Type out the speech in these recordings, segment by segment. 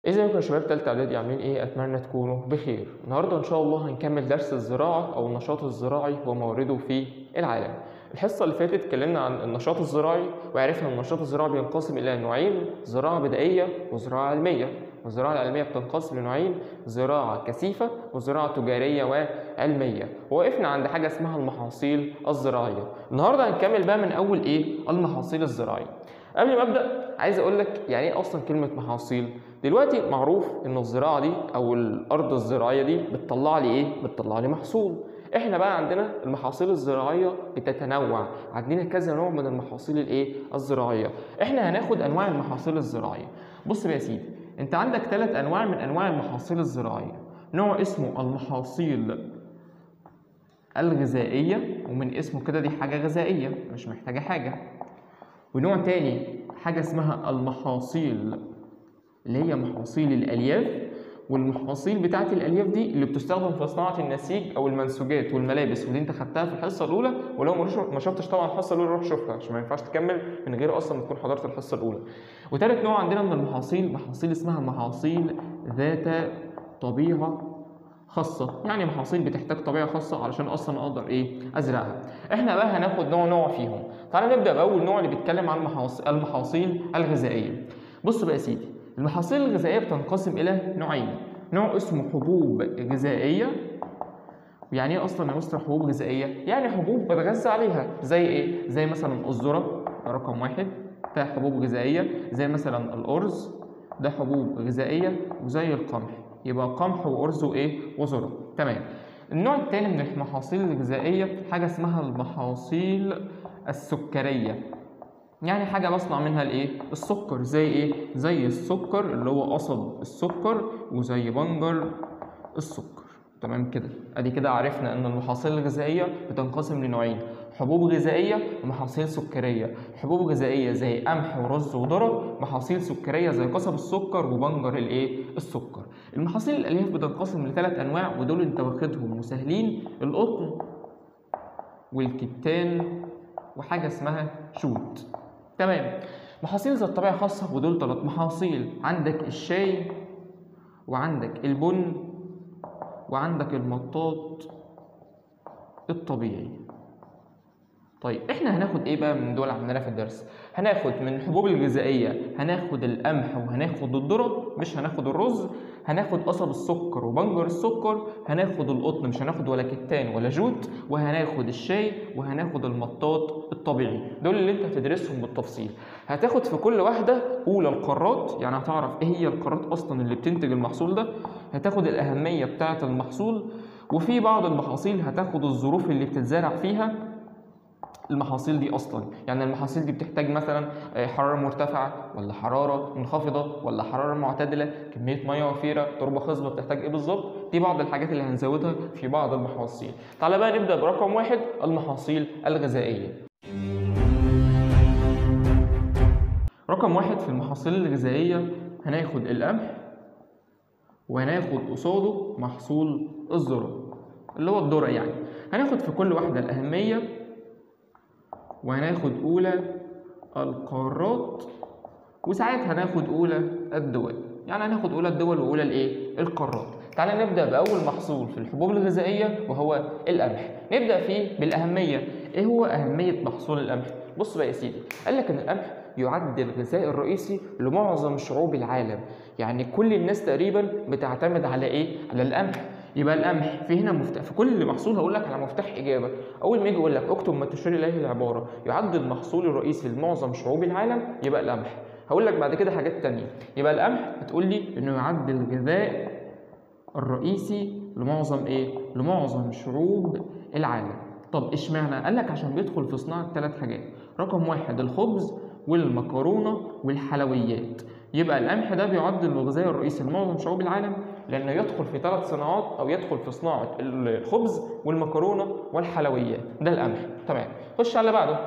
ازيكم يا شباب تالتة اعدادي، عاملين ايه؟ اتمنى تكونوا بخير. النهارده ان شاء الله هنكمل درس الزراعه او النشاط الزراعي وموارده في العالم. الحصه اللي فاتت اتكلمنا عن النشاط الزراعي وعرفنا ان النشاط الزراعي بينقسم الى نوعين: زراعه بدائيه وزراعه علميه. والزراعه العلميه بتنقسم لنوعين: زراعه كثيفه وزراعه تجاريه وعلميه. ووقفنا عند حاجه اسمها المحاصيل الزراعيه. النهارده هنكمل بقى من اول ايه؟ المحاصيل الزراعيه. قبل ما ابدا عايز اقول لك يعني ايه اصلا كلمه محاصيل. دلوقتي معروف ان الزراعه دي او الارض الزراعيه دي بتطلع لي ايه؟ بتطلع لي محصول. احنا بقى عندنا المحاصيل الزراعيه بتتنوع، عندنا كذا نوع من المحاصيل الايه؟ الزراعيه. احنا هناخد انواع المحاصيل الزراعيه. بص بقى يا سيدي، انت عندك 3 انواع من انواع المحاصيل الزراعيه. نوع اسمه المحاصيل الغذائيه، ومن اسمه كده دي حاجه غذائيه مش محتاجه حاجه. ونوع تاني حاجه اسمها المحاصيل اللي هي محاصيل الالياف. والمحاصيل بتاعت الالياف دي اللي بتستخدم في صناعه النسيج او المنسوجات والملابس، ودي انت خدتها في الحصه الاولى، ولو ما شفتش طبعا الحصه الاولى روح شوفها عشان ما ينفعش تكمل من غير اصلا ما تكون حضرت الحصه الاولى. وثالث نوع عندنا من المحاصيل محاصيل اسمها محاصيل ذات طبيعه خاصه، يعني محاصيل بتحتاج طبيعه خاصه علشان اصلا اقدر ايه؟ ازرعها. احنا بقى هناخد نوع فيهم. تعالى نبدا باول نوع اللي بيتكلم عن المحاصيل الغذائيه. بص بقى يا سيدي، المحاصيل الغذائيه بتنقسم الى نوعين: نوع اسمه حبوب غذائيه. يعني ايه اصلا يا مستر حبوب غذائيه؟ يعني حبوب بتغذى عليها. زي ايه؟ زي مثلا الذره، رقم 1، ده حبوب غذائيه. زي مثلا الارز، ده حبوب غذائيه. وزي القمح، يبقى قمح وارز وايه؟ وذره. تمام. النوع الثاني من المحاصيل الغذائيه حاجه اسمها المحاصيل السكريه. يعني حاجه بصنع منها الايه؟ السكر. زي ايه؟ زي السكر اللي هو قصب السكر، وزي بنجر السكر. تمام كده، ادي كده عرفنا ان المحاصيل الغذائيه بتنقسم لنوعين: حبوب غذائيه ومحاصيل سكريه. حبوب غذائيه زي قمح ورز وذره، محاصيل سكريه زي قصب السكر وبنجر الايه؟ السكر. المحاصيل الالياف بتنقسم ل3 انواع، ودول انت واخدهم وسهلين: القطن والكتان وحاجه اسمها شوت. تمام. محاصيل ذات طبيعه خاصه، ودول 3 محاصيل: عندك الشاي، وعندك البن، وعندك المطاط الطبيعي. طيب احنا هناخد ايه بقى من دول عندنا في الدرس؟ هناخد من الحبوب الغذائيه هناخد القمح وهناخد الذره، مش هناخد الرز. هناخد قصب السكر وبنجر السكر. هناخد القطن، مش هناخد ولا كتان ولا جوت. وهناخد الشاي وهناخد المطاط الطبيعي. دول اللي انت هتدرسهم بالتفصيل. هتاخد في كل واحده اولى القارات، يعني هتعرف ايه هي القارات اصلا اللي بتنتج المحصول ده. هتاخد الاهميه بتاعه المحصول، وفي بعض المحاصيل هتاخد الظروف اللي بتتزرع فيها المحاصيل دي اصلا. يعني المحاصيل دي بتحتاج مثلا حراره مرتفعه ولا حراره منخفضه ولا حراره معتدله، كميه ميه وفيره، تربه خصبه، بتحتاج ايه بالظبط. دي بعض الحاجات اللي هنزودها في بعض المحاصيل. تعالى بقى نبدا برقم 1: المحاصيل الغذائيه. رقم 1 في المحاصيل الغذائيه هناخد القمح، وهناخد قصاده محصول الذره اللي هو الذره. يعني هناخد في كل واحده الاهميه، وهناخد اولى القارات، وساعات هناخد اولى الدول. يعني هناخد اولى الدول واولى الايه؟ القارات. تعالى نبدا باول محصول في الحبوب الغذائيه وهو القمح. نبدا فيه بالاهميه. ايه هو اهميه محصول القمح؟ بص بقى يا سيدي، قال لك ان القمح يعد الغذاء الرئيسي لمعظم شعوب العالم. يعني كل الناس تقريبا بتعتمد على ايه؟ على القمح. يبقى القمح في هنا مفتاح. في كل محصول هقول لك على مفتاح اجابه. اول ما يجي يقول لك اكتب ما تشير اليه العباره يعد المحصول الرئيسي لمعظم شعوب العالم، يبقى القمح. هقول لك بعد كده حاجات تانية. يبقى القمح هتقول لي انه يعد الغذاء الرئيسي لمعظم ايه؟ لمعظم شعوب العالم. طب اشمعنى؟ قال لك عشان بيدخل في صناعه 3 حاجات: رقم 1 الخبز والمكرونه والحلويات. يبقى القمح ده بيعد الغذاء الرئيسي لمعظم شعوب العالم لانه يدخل في 3 صناعات، او يدخل في صناعه الخبز والمكرونه والحلويات. ده القمح. تمام. خش على بعده.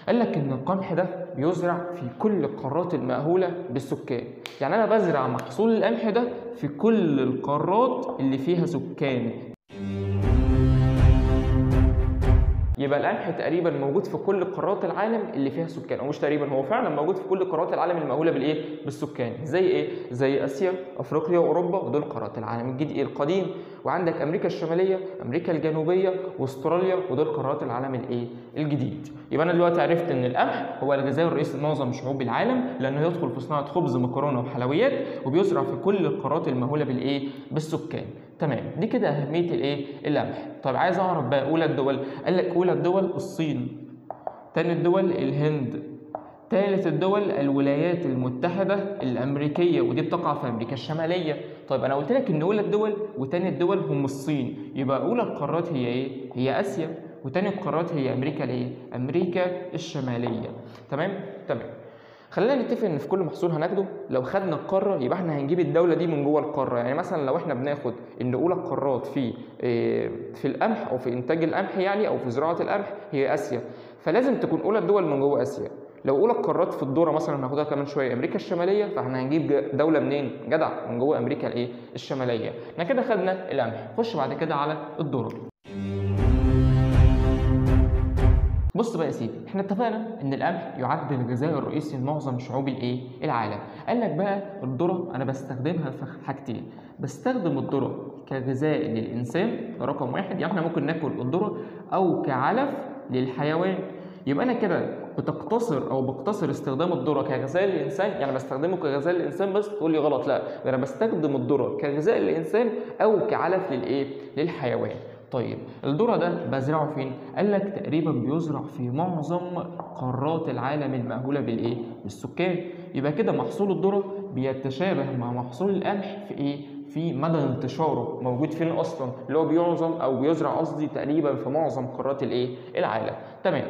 قال لك ان القمح ده بيزرع في كل القارات المأهوله بالسكان. يعني انا بزرع محصول القمح ده في كل القارات اللي فيها سكان. يبقى يبقى القمح تقريبا موجود في كل قارات العالم اللي فيها سكان، او مش تقريبا، هو فعلا موجود في كل قارات العالم المأهوله بالايه؟ بالسكان. زي ايه؟ زي اسيا، افريقيا، واوروبا، ودول قارات العالم الجديد القديم. وعندك امريكا الشماليه، امريكا الجنوبيه، واستراليا، ودول قارات العالم الايه؟ الجديد. يبقى انا دلوقتي عرفت ان القمح هو الغذاء الرئيسي لمعظم شعوب العالم، لانه يدخل في صناعه خبز، مكرونه، وحلويات، وبيزرع في كل القارات المأهوله بالايه؟ بالسكان. تمام، دي كده اهميه الايه؟ القمح. طيب عايز اعرف بقى اولى الدول. قال لك اولى الدول الصين، ثاني الدول الهند، ثالث الدول الولايات المتحده الامريكيه، ودي بتقع في امريكا الشماليه. طيب انا قلت لك ان اولى الدول وثاني الدول هم الصين، يبقى اولى القارات هي ايه؟ هي اسيا، وثاني القارات هي امريكا الايه؟ امريكا الشماليه. تمام؟ تمام. خلينا نتفق ان في كل محصول هناخده لو خدنا القاره يبقى احنا هنجيب الدوله دي من جوه القاره. يعني مثلا لو احنا بناخد ان اولى القارات في القمح او في انتاج القمح يعني، او في زراعه القمح، هي اسيا، فلازم تكون اولى الدول من جوه اسيا. لو اولى القارات في الذره مثلا هناخدها كمان شويه امريكا الشماليه، فاحنا هنجيب دوله منين؟ جدع، من جوه امريكا الايه؟ الشماليه. احنا كده خدنا القمح، خش بعد كده على الذره. بص بقى يا سيدي، احنا اتفقنا ان القمح يعد الغذاء الرئيسي لمعظم شعوب الايه؟ العالم. قال لك بقى الذره انا بستخدمها في حاجتين. بستخدم الذره كغذاء للانسان، رقم واحد، يعني احنا ممكن ناكل الذره، او كعلف للحيوان. يبقى انا كده بقتصر استخدام الذره كغذاء للانسان، يعني بستخدمه كغذاء للانسان بس. تقول لي غلط، لا، انا بستخدم الذره كغذاء للانسان او كعلف للايه؟ للحيوان. طيب الذره ده بزرعه فين؟ قال لك تقريبا بيزرع في معظم قارات العالم المأهوله بالايه؟ بالسكان. يبقى كده محصول الذره بيتشابه مع محصول القمح في ايه؟ في مدى انتشاره، موجود فين اصلا؟ اللي هو بيزرع قصدي تقريبا في معظم قارات الايه؟ العالم. تمام.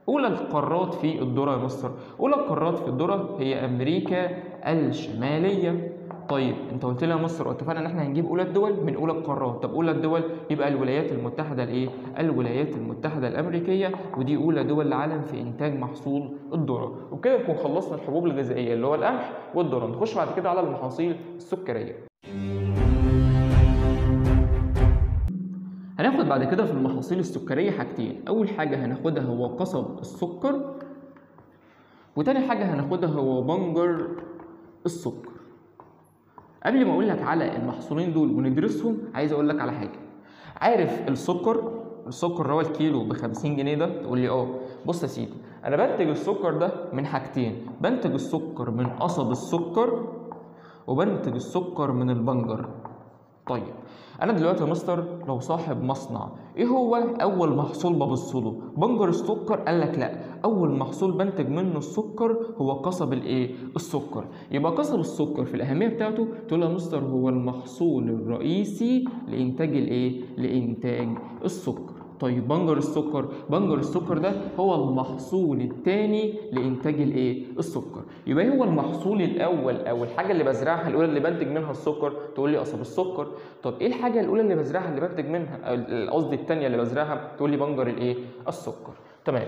اولى القارات في الذره يا مستر. اولى القارات في الذره هي امريكا الشماليه. طيب انت قلت لي يا مصر واتفقنا ان احنا هنجيب اولى الدول من اولى القارات. طب اولى الدول يبقى الولايات المتحده الايه؟ الولايات المتحده الامريكيه، ودي اولى دول العالم في انتاج محصول الذره. وبكده نكون خلصنا الحبوب الغذائيه اللي هو القمح والذره. نخش بعد كده على المحاصيل السكريه. هناخد بعد كده في المحاصيل السكريه حاجتين. اول حاجه هناخدها هو قصب السكر، وتاني حاجه هناخدها هو بنجر السكر. قبل ما اقول لك على المحصولين دول وندرسهم، عايز اقول لك على حاجه. عارف السكر اللي هو الكيلو ب 50 جنيه ده؟ تقول لي اه. بص يا سيدي، انا بنتج السكر ده من حاجتين. بنتج السكر من قصب السكر، وبنتج السكر من البنجر. طيب انا دلوقتي يا مستر لو صاحب مصنع، ايه هو اول محصول ببص له؟ بنجر السكر؟ قال لك لا، اول محصول بنتج منه السكر هو قصب الايه؟ السكر. يبقى قصب السكر في الاهميه بتاعته تقول يا مستر هو المحصول الرئيسي لانتاج الايه؟ لانتاج السكر. طيب بنجر السكر ده هو المحصول الثاني لانتاج الايه؟ السكر. يبقى ايه هو المحصول الاول او الحاجه اللي بزرعها الاولى اللي بنتج منها السكر؟ تقول لي قصب السكر. طب ايه الحاجه الاولى اللي بزرعها اللي بنتج منها، قصدي الثانيه اللي بزرعها؟ تقول لي بنجر الايه؟ السكر. تمام.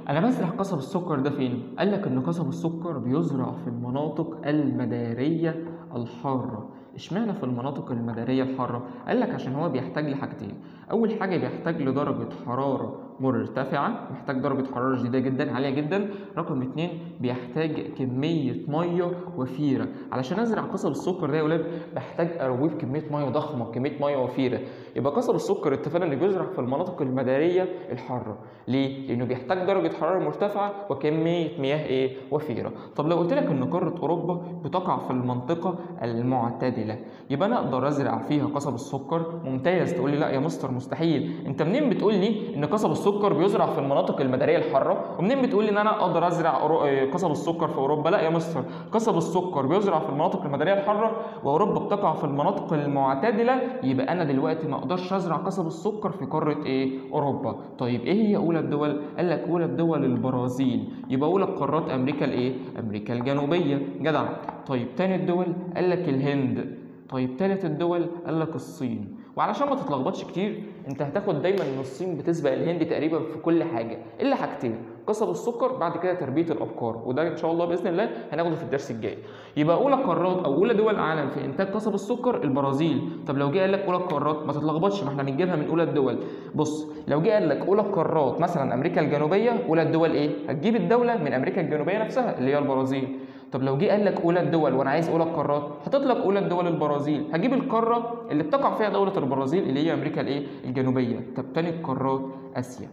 انا بزرع قصب السكر ده فين؟ قال لك ان قصب السكر بيزرع في المناطق المداريه الحاره. اشمعنى في المناطق المداريه الحاره؟ قال لك عشان هو بيحتاج لحاجتين. اول حاجه بيحتاج لدرجه حراره مرتفعه، محتاج درجه حراره شديده جدا عاليه جدا. رقم 2 بيحتاج كميه ميه وفيره. علشان ازرع قصب السكر ده يا ولاد بحتاج ارويه بكميه ميه ضخمه، كميه ميه وفيره. يبقى قصب السكر اتفقنا انه بيزرع في المناطق المداريه الحاره. ليه؟ لانه بيحتاج درجه حراره مرتفعه وكميه مياه ايه؟ وفيره. طب لو قلت لك ان قاره اوروبا بتقع في المنطقه المعتدله، يبقى انا اقدر ازرع فيها قصب السكر؟ ممتاز. تقول لي لا يا مستر مستحيل. انت منين بتقول لي ان قصب السكر بيزرع في المناطق المداريه الحاره؟ ومنين بتقول لي ان انا اقدر ازرع قصب السكر في اوروبا؟ لا يا مستر، قصب السكر بيزرع في المناطق المداريه الحاره، واوروبا بتقع في المناطق المعتدله. يبقى انا دلوقتي ما اقدرش ازرع قصب السكر في قاره ايه؟ اوروبا. طيب ايه هي اولى الدول؟ قال لك اولى الدول البرازيل. يبقى اولى قارات امريكا الايه؟ امريكا الجنوبيه. جدع. طيب تاني الدول؟ قال لك الهند. طيب تالت الدول؟ قال لك الصين. وعلشان ما تتلخبطش كتير انت هتاخد دايما ان الصين بتسبق الهند تقريبا في كل حاجه الا حاجتين، قصب السكر، بعد كده تربيه الابقار، وده ان شاء الله باذن الله هناخده في الدرس الجاي. يبقى اولى قارات او اولى دول العالم في انتاج قصب السكر البرازيل. طب لو جه قال لك اولى القارات ما تتلخبطش، ما احنا بنجيبها من اولى الدول. بص لو جه قال لك اولى القارات مثلا امريكا الجنوبيه، اولى الدول ايه؟ هتجيب الدوله من امريكا الجنوبيه نفسها اللي هي البرازيل. طب لو جه قال لك اولى الدول وانا عايز اولى القارات، هتطلق اولى الدول البرازيل، هجيب القاره اللي بتقع فيها دوله البرازيل اللي هي امريكا الايه؟ الجنوبيه. طب تاني القارات اسيا.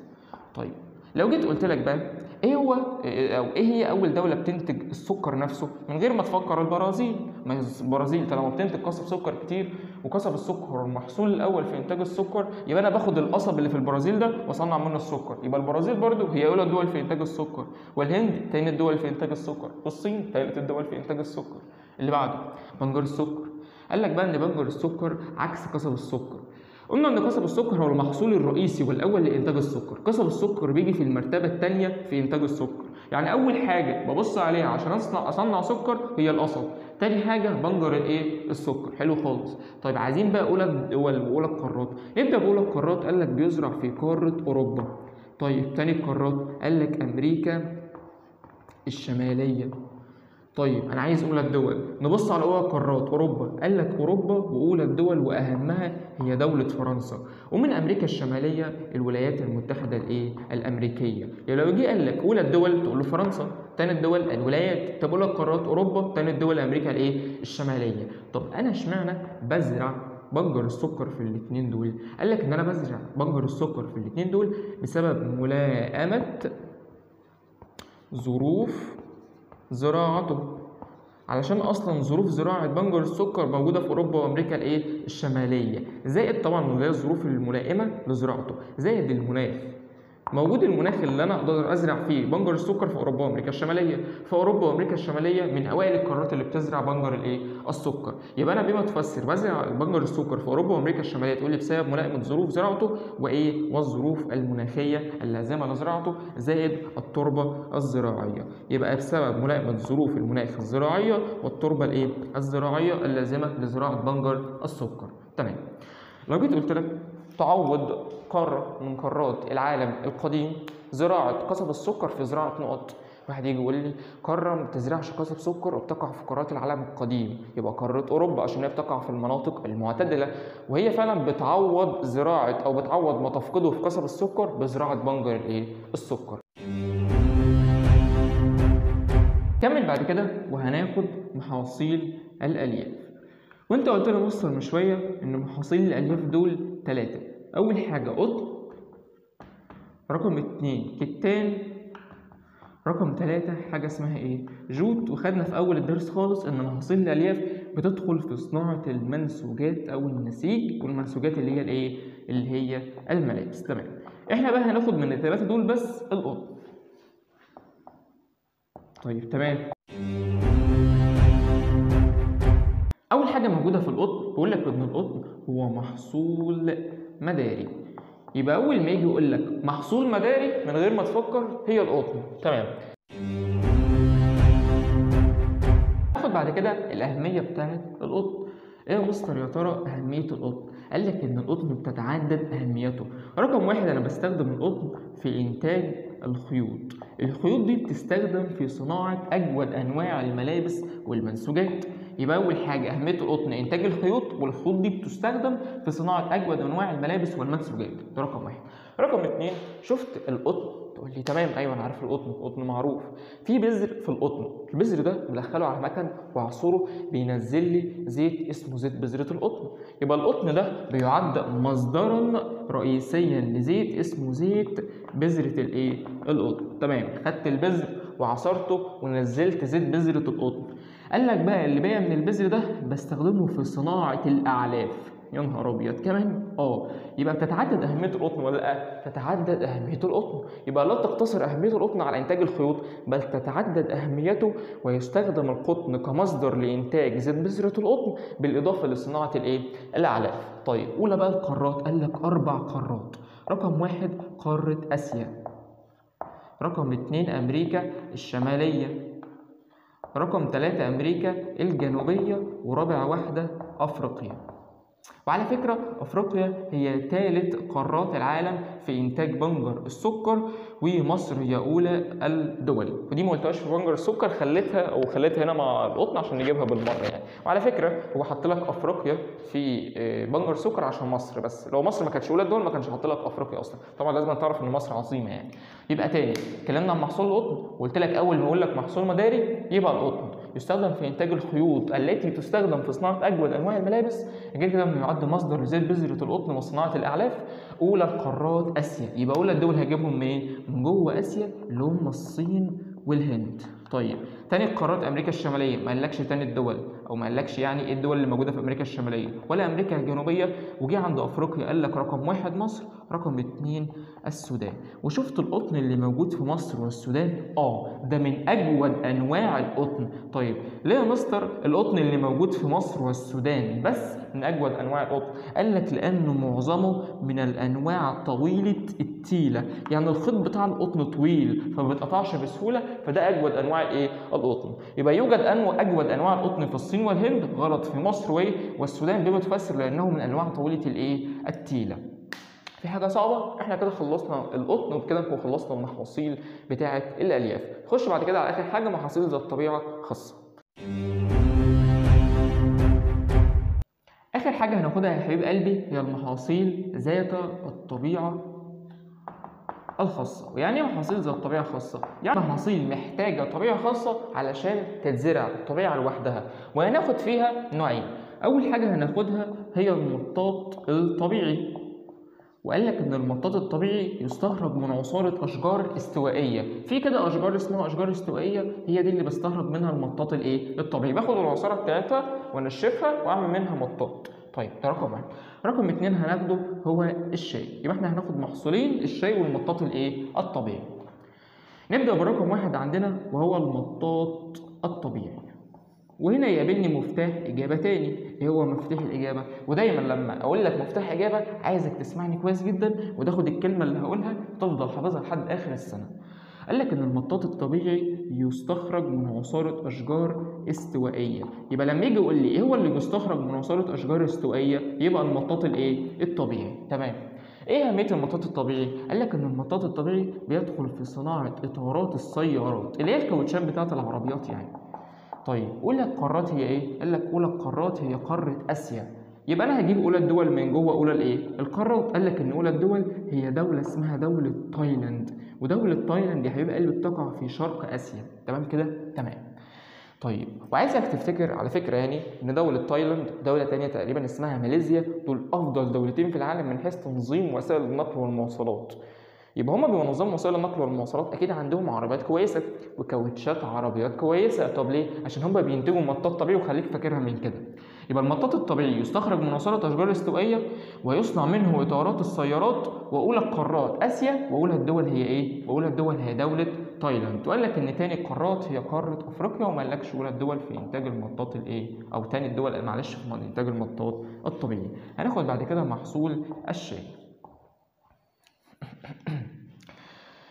طيب لو جيت قلت لك بقى ايه هو او ايه هي اول دوله بتنتج السكر نفسه من غير ما تفكر؟ البرازيل. ما البرازيل طالما بتنتج قصب سكر كتير، وقصب السكر المحصول الاول في انتاج السكر، يبقى انا باخد القصب اللي في البرازيل ده واصنع منه السكر. يبقى البرازيل برضو هي اولى الدول في انتاج السكر، والهند تاني الدول في انتاج السكر، والصين ثالث الدول في انتاج السكر. اللي بعده بنجر السكر. قال لك بقى ان بنجر السكر عكس قصب السكر. قلنا ان قصب السكر هو المحصول الرئيسي والاول لانتاج السكر، قصب السكر بيجي في المرتبه الثانيه في انتاج السكر. يعني اول حاجه ببص عليها عشان اصنع سكر هي القصب، تاني حاجه بنجر الايه؟ السكر. حلو خالص. طيب عايزين بقى اولى الدول واولى القارات. نبدا باولى القارات. قال لك بيزرع في قاره اوروبا. طيب تاني القارات قال لك امريكا الشماليه. طيب انا عايز اولى الدول، نبص على اولى القارات اوروبا. قال لك اوروبا واولى الدول واهمها هي دوله فرنسا، ومن امريكا الشماليه الولايات المتحده الايه؟ الامريكيه. يعني لو جه قال لك اولى الدول تقول له فرنسا، ثاني الدول الولايات. طب اولى القارات اوروبا، ثاني الدول امريكا الايه؟ الشماليه. طب انا اشمعنى بزرع بنجر السكر في الاثنين دول؟ قال لك ان انا بزرع بنجر السكر في الاثنين دول بسبب ملائمه ظروف زراعته، علشان اصلا ظروف زراعه بنجر السكر موجوده في اوروبا وامريكا الايه؟ الشماليه، زائد طبعا اللي هي الظروف الملائمه لزراعته، زائد المناخ. موجود المناخ اللي انا اقدر ازرع فيه بنجر السكر في اوروبا وامريكا الشماليه، فاوروبا وامريكا الشماليه من اوائل القارات اللي بتزرع بنجر الايه؟ السكر. يبقى انا بما تفسر بزرع بنجر السكر في اوروبا وامريكا الشماليه، تقول لي بسبب ملائمه ظروف زراعته وايه؟ والظروف المناخيه اللازمه لزراعته، زائد التربه الزراعيه. يبقى بسبب ملائمه ظروف المناخ الزراعيه والتربه الايه؟ الزراعيه اللازمه لزراعه بنجر السكر. تمام. لو جيت قلت لك تعوض قارة من قارات العالم القديم زراعة قصب السكر في زراعة نقط، واحد يجي يقول لي قارة ما بتزرعش قصب سكر وبتقع في قارات العالم القديم، يبقى قارة أوروبا عشان هي بتقع في المناطق المعتدلة، وهي فعلا بتعوض زراعة أو بتعوض ما تفقده في قصب السكر بزراعة بنجر الإيه؟ السكر. كمل بعد كده وهناخد محاصيل الألياف. وانت قلت لي مصر من شويه ان محاصيل الالياف دول 3. اول حاجه قطن، رقم 2 كتان، رقم 3 حاجه اسمها ايه؟ جوت. وخدنا في اول الدرس خالص ان محاصيل الالياف بتدخل في صناعه المنسوجات او النسيج، والمنسوجات اللي هي الايه؟ اللي هي الملابس. تمام. احنا بقى هناخد من ال3 دول بس القطن. طيب تمام. اول حاجه موجوده في القطن بيقول لك ان القطن هو محصول مداري. يبقى اول ما يجي يقول لك محصول مداري من غير ما تفكر هي القطن. تمام. ناخد بعد كده الاهميه بتاعه القطن. ايه يا مستر يا ترى اهميه القطن؟ قال لك ان القطن بتتعدد اهميته. رقم 1 انا بستخدم القطن في انتاج الخيوط. الخيوط دي بتستخدم في صناعه اجود انواع الملابس والمنسوجات. يبقى اول حاجه اهميه القطن انتاج الخيوط، والخيوط دي بتستخدم في صناعه اجود انواع الملابس والمنسوجات. ده رقم 1. رقم 2 شفت القطن تقول لي تمام ايوه انا عارف القطن معروف. في بذر في القطن، البذر ده مدخله على مكن واعصره بينزل لي زيت اسمه زيت بذره القطن. يبقى القطن ده بيعد مصدرا رئيسيا لزيت اسمه زيت بذره الايه؟ القطن. تمام. خدت البذر وعصرته ونزلت زيت بذره القطن. قال لك بقى اللي باقي من البذر ده بستخدمه في صناعه الاعلاف. يا نهار ابيض كمان. يبقى بتتعدد اهميه القطن ولا لا؟ تتعدد اهميه القطن. يبقى لا تقتصر اهميه القطن على انتاج الخيوط، بل تتعدد اهميته، ويستخدم القطن كمصدر لانتاج زيت بذره القطن بالاضافه لصناعه الايه؟ الاعلاف. طيب اولى بقى القارات. قال لك 4 قارات. رقم 1 قاره اسيا، رقم 2 امريكا الشماليه، رقم 3 امريكا الجنوبيه، ورابع واحده افريقيا. وعلى فكرة أفريقيا هي ثالث قارات العالم في إنتاج بنجر السكر، ومصر هي أولى الدول. ودي ما قلتهاش في بنجر السكر، خليتها هنا مع القطن عشان نجيبها بالمرة يعني. وعلى فكرة هو حط لك أفريقيا في بنجر السكر عشان مصر بس، لو مصر ما كانتش أولى الدول ما كانش حط لك أفريقيا أصلا. طبعا لازم تعرف إن مصر عظيمة يعني. يبقى تاني اتكلمنا عن محصول القطن، وقلت لك أول ما أقول لك محصول مداري يبقى القطن يستخدم في إنتاج الخيوط التي تستخدم في صناعة أجود أنواع الملابس. غير كده يعد مصدر لزيت بذرة القطن وصناعة الأعلاف. أولى القارات آسيا، يبقى أولى الدول هجيبهم منين؟ من جوه آسيا اللي هم الصين والهند. طيب تاني القارات أمريكا الشمالية، ما قالكش تاني الدول، أو ما قالكش يعني إيه الدول اللي موجودة في أمريكا الشمالية ولا أمريكا الجنوبية. وجي عند أفريقيا قال لك رقم 1 مصر، رقم 2 السودان. وشفت القطن اللي موجود في مصر والسودان؟ ده من أجود أنواع القطن. طيب ليه يا مستر القطن اللي موجود في مصر والسودان بس من أجود أنواع القطن؟ قال لك لأنه معظمه من الأنواع طويلة التيلة، يعني الخيط بتاع القطن طويل فما بيتقطعش بسهولة، فده أجود أنواع القطن. يبقى يوجد أجود أنواع القطن في الصين والهند، غلط، في مصر والسودان. ليه بتفسر؟ لأنه من أنواع طويلة التيلة. في حاجة صعبة؟ احنا كده خلصنا القطن، وبكده نكون خلصنا المحاصيل بتاعة الألياف. خش بعد كده على آخر حاجة، محاصيل ذات طبيعة خاصة. آخر حاجة هناخدها يا حبيب قلبي هي المحاصيل ذات الطبيعة الخاصة. ويعني ايه محاصيل ذات طبيعة خاصة؟ يعني محاصيل محتاجة طبيعة خاصة علشان تتزرع طبيعة لوحدها، وهناخد فيها نوعين. أول حاجة هناخدها هي المطاط الطبيعي، وقال لك ان المطاط الطبيعي يستخرج من عصارة اشجار استوائية. في كده اشجار اسمها اشجار استوائية، هي دي اللي بستخرج منها المطاط الطبيعي. باخد العصارة بتاعتها وانشفها واعمل منها مطاط. طيب ده رقم 1. رقم 2 هناخده هو الشاي. يبقى احنا هناخد محصولين، الشاي والمطاط الطبيعي. نبدأ برقم 1 عندنا وهو المطاط الطبيعي. وهنا يقابلني مفتاح إجابة تاني. إيه هو مفتاح الإجابة؟ ودايما لما أقول لك مفتاح إجابة عايزك تسمعني كويس جدا وتاخد الكلمة اللي هقولها وتفضل حافظها لحد آخر السنة. قال لك إن المطاط الطبيعي يستخرج من عصارة أشجار استوائية. يبقى لما يجي يقول لي إيه هو اللي بيستخرج من عصارة أشجار استوائية، يبقى المطاط الطبيعي. تمام. ايه اهميه المطاط الطبيعي؟ قال لك ان المطاط الطبيعي بيدخل في صناعه اطارات السيارات اللي هي الكاوتشات بتاعه العربيات يعني. طيب اولى القارات هي ايه؟ قال لك اولى القارات هي قاره اسيا. يبقى انا هجيب اولى الدول من جوه اولى القارات. قال لك ان اولى الدول هي دوله اسمها دوله تايلاند، ودوله تايلاند يا حبيب قلبي بتقع في شرق اسيا. تمام كده؟ تمام. طيب وعايزك تفتكر على فكره يعني ان دوله تايلاند دوله تانية تقريبا اسمها ماليزيا، دول افضل دولتين في العالم من حيث تنظيم وسائل النقل والمواصلات. يبقى هما بينظموا وسائل النقل والمواصلات، اكيد عندهم عربيات كويسه وكاوتشات عربيات كويسه. طب ليه؟ عشان هما بينتجوا مطاط طبيعي، وخليك فاكرها من كده. يبقى المطاط الطبيعي يستخرج من عصاره اشجار استوائيه ويصنع منه اطارات السيارات. واولى القارات اسيا، واولى الدول هي ايه؟ واولى الدول هي دوله تايلاند. وقال لك ان تاني القارات هي قاره افريقيا، وما قالكش اولى الدول في انتاج المطاط او تاني الدول معلش في انتاج المطاط الطبيعي. هناخد بعد كده محصول الشاي.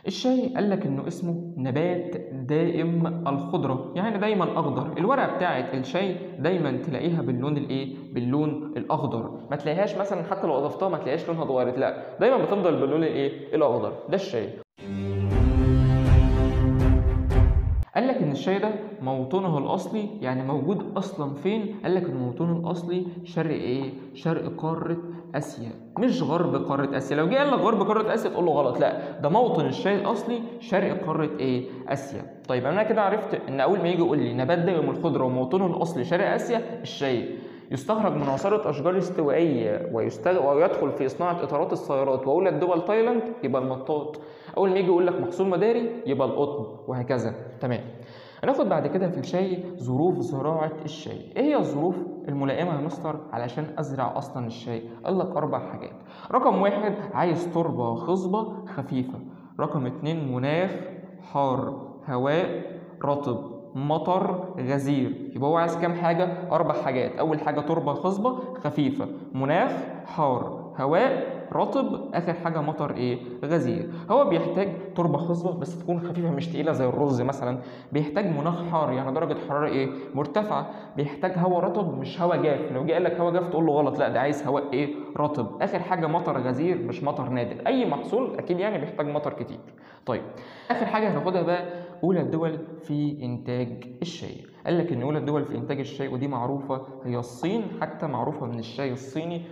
الشاي قال لك انه اسمه نبات دائم الخضره، يعني دايما اخضر. الورقه بتاعه الشاي دايما تلاقيها باللون باللون الاخضر، ما تلاقيهاش مثلا حتى لو اضفتها ما تلاقيهاش لونها اتغيرت، لا دايما بتفضل باللون الاخضر. ده الشاي. قال لك ان الشاي ده موطنه الاصلي، يعني موجود اصلا فين؟ قال لك ان موطنه الاصلي شرق شرق قاره اسيا، مش غرب قاره اسيا. لو جه قال لك غرب قاره اسيا تقول له غلط، لا ده موطن الشاي الاصلي شرق قاره اسيا. طيب انا كده عرفت ان اول ما يجي يقول لي نبات دائم الخضره وموطنه الاصلي شرق اسيا، الشاي يستخرج من عصاره اشجار استوائيه ويدخل في صناعه اطارات السيارات، واولى الدول تايلاند، يبقى المطاط. اول ما يجي يقول لك محصول مداري يبقى القطن، وهكذا. تمام. هناخد بعد كده في الشاي ظروف زراعه الشاي. ايه هي الظروف الملائمه يا مستر علشان ازرع اصلا الشاي؟ قال لك 4 حاجات. رقم 1 عايز تربه خصبه خفيفه. رقم 2 مناخ حار، هواء رطب، مطر غزير. يبقى هو عايز كام حاجه؟ 4 حاجات. اول حاجه تربه خصبه خفيفه، مناخ حار، هواء رطب، اخر حاجه مطر ايه؟ غزير. هو بيحتاج تربه خصبه بس تكون خفيفه مش تقيله زي الرز مثلا، بيحتاج مناخ حار يعني درجه حراره ايه؟ مرتفعه، بيحتاج هواء رطب مش هواء جاف، لو جه قال لك هواء جاف تقول له غلط، لا ده عايز هواء ايه؟ رطب. اخر حاجه مطر غزير مش مطر نادر، اي محصول اكيد يعني بيحتاج مطر كتير. طيب اخر حاجه هناخدها بقى اولى الدول في انتاج الشاي. قال لك ان اولى الدول في انتاج الشاي ودي معروفه هي الصين، حتى معروفه من الشاي الصيني.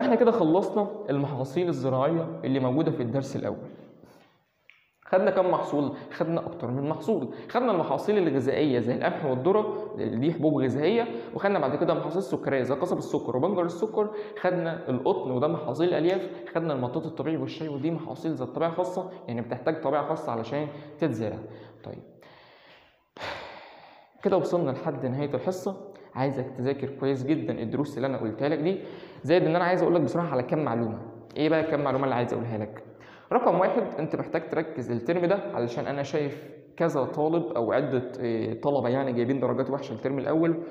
احنا كده خلصنا المحاصيل الزراعيه اللي موجوده في الدرس الاول. خدنا كم محصول؟ خدنا اكتر من محصول. خدنا المحاصيل الغذائيه زي القمح والذره، دي حبوب غذائيه، وخدنا بعد كده محاصيل سكريه زي قصب السكر وبنجر السكر. خدنا القطن وده محاصيل الالياف. خدنا المطاط الطبيعي والشاي ودي محاصيل ذات طبيعه خاصه، يعني بتحتاج طبيعه خاصه علشان تتزرع. طيب كده وصلنا لحد نهايه الحصه. عايزك تذاكر كويس جدا الدروس اللي انا قلتها لك دي، زائد ان انا عايز اقول لك بصراحه على كام معلومه. ايه بقى كام معلومه اللي عايز اقولها لك؟ رقم واحد، انت محتاج تركز الترم ده علشان انا شايف كذا طالب او عده طلبه يعني جايبين درجات وحشه الترم الاول،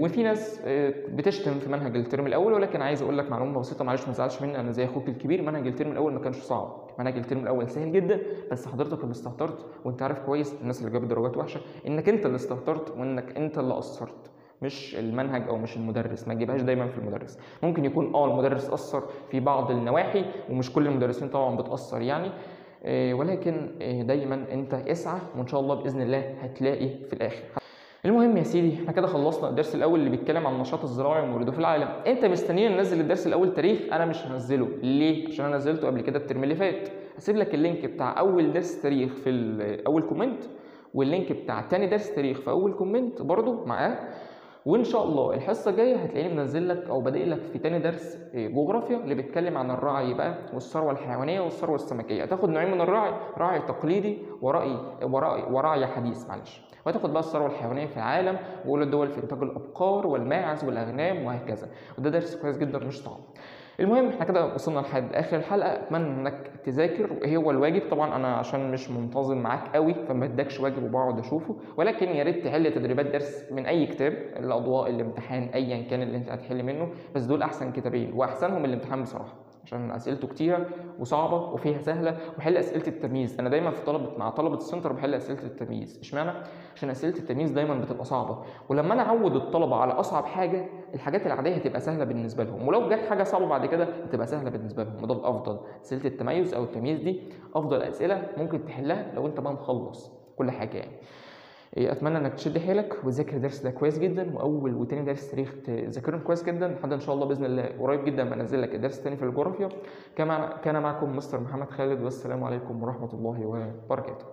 وفي ناس بتشتم في منهج الترم الاول، ولكن عايز اقول لك معلومه بسيطه، معلش ما تزعلش مني، انا زي اخوك الكبير. منهج الترم الاول ما كانش صعب، منهج الترم الاول سهل جدا، بس حضرتك اللي استهترت، وانت عارف كويس الناس اللي جابت درجات وحشه انك انت اللي استهترت وانك انت اللي قصرت، مش المنهج او مش المدرس. ما تجيبهاش دايما في المدرس، ممكن يكون المدرس اثر في بعض النواحي، ومش كل المدرسين طبعا بتاثر يعني، ولكن دايما انت اسعى وان شاء الله باذن الله هتلاقي في الاخر. المهم يا سيدي، احنا كده خلصنا الدرس الاول اللي بيتكلم عن النشاط الزراعي ومورده في العالم. انت مستنيين ننزل الدرس الاول تاريخ؟ انا مش هنزله. ليه؟ عشان انا نزلته قبل كده الترم اللي فات. هسيب لك اللينك بتاع اول درس تاريخ في اول كومنت، واللينك بتاع تاني درس تاريخ في اول كومنت برضو معاه. وان شاء الله الحصه الجايه هتلاقيني منزل لك او بادئ لك في تاني درس جغرافيا اللي بيتكلم عن الرعي بقى والثروه الحيوانيه والثروه السمكيه. هتاخد نوعين من الرعي، رعي تقليدي ورعي حديث معلش، وهتاخد بقى الثروه الحيوانيه في العالم واولى الدول في انتاج الابقار والماعز والاغنام وهكذا، وده درس كويس جدا مش صعب. المهم احنا كده وصلنا لحد اخر الحلقه، اتمنى انك تذاكر. وايه هو الواجب؟ طبعا انا عشان مش منتظم معاك قوي فما ادكش واجب وبقعد اشوفه، ولكن يا ريت تحل تدريبات درس من اي كتاب، الاضواء، الامتحان، ايا كان اللي انت هتحل منه، بس دول احسن كتابين واحسنهم الامتحان بصراحه، عشان اسئلته كتيره وصعبه وفيها سهله. وحل اسئله التمييز، انا دايما في مع طلبه السنتر بحل اسئله التمييز. اشمعنى؟ عشان اسئله التمييز دايما بتبقى صعبه، ولما انا اعود الطلبه على اصعب حاجه، الحاجات العاديه هتبقى سهله بالنسبه لهم، ولو جت حاجه صعبه بعد كده هتبقى سهله بالنسبه لهم، وده الافضل. اسئله التميز او التمييز دي افضل اسئله ممكن تحلها لو انت بقى مخلص كل حاجه يعني. اتمنى انك تشد حيلك وتذاكر الدرس ده كويس جدا، واول وتاني درس تاريخ تذاكرهم كويس جدا لحد ان شاء الله باذن الله قريب جدا ما انزل لك الدرس الثاني في الجغرافيا. كان معكم مستر محمد خالد، والسلام عليكم ورحمه الله وبركاته.